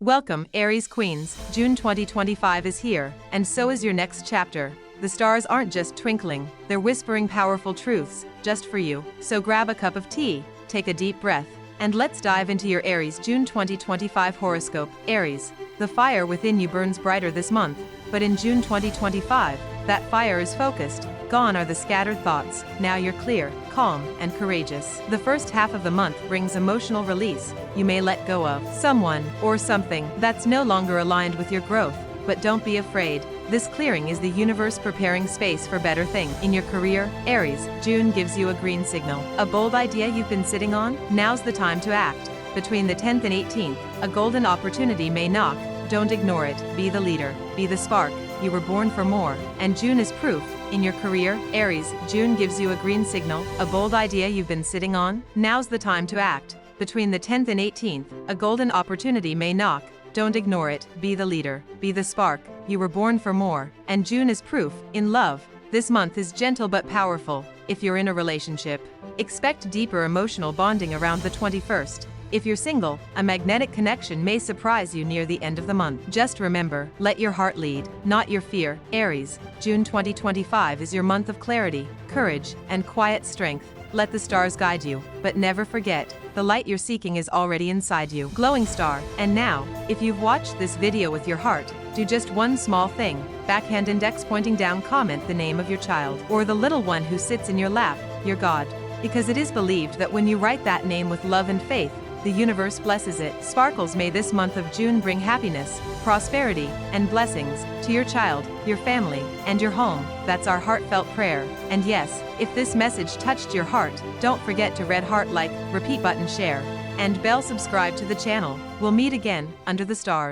Welcome, Aries Queens. June 2025 is here, and so is your next chapter. The stars aren't just twinkling, they're whispering powerful truths, just for you. So grab a cup of tea, take a deep breath, and let's dive into your Aries June 2025 horoscope. Aries, the fire within you burns brighter this month, but in June 2025, that fire is focused. Gone are the scattered thoughts. Now you're clear, calm, and courageous. The first half of the month brings emotional release. You may let go of someone or something that's no longer aligned with your growth, but don't be afraid. This clearing is the universe preparing space for better things. In your career, Aries, June gives you a green signal. A bold idea you've been sitting on? Now's the time to act. Between the 10th and 18th, a golden opportunity may knock. Don't ignore it. Be the leader. Be the spark. You were born for more, and June is proof. In your career, Aries, June gives you a green signal. A bold idea you've been sitting on? Now's the time to act. Between the 10th and 18th, a golden opportunity may knock. Don't ignore it. Be the leader. Be the spark. You were born for more, and June is proof. In love, this month is gentle but powerful. If you're in a relationship, expect deeper emotional bonding around the 21st. If you're single, a magnetic connection may surprise you near the end of the month. Just remember, let your heart lead, not your fear. Aries, June 2025 is your month of clarity, courage, and quiet strength. Let the stars guide you, but never forget, the light you're seeking is already inside you. Glowing star. And now, if you've watched this video with your heart, do just one small thing. Backhand index pointing down, comment the name of your child, or the little one who sits in your lap, your God. Because it is believed that when you write that name with love and faith, the universe blesses it. Sparkles. May this month of June bring happiness, prosperity, and blessings to your child, your family, and your home. That's our heartfelt prayer. And yes, if this message touched your heart, don't forget to red heart, like, repeat button, share, and bell subscribe to the channel. We'll meet again under the stars.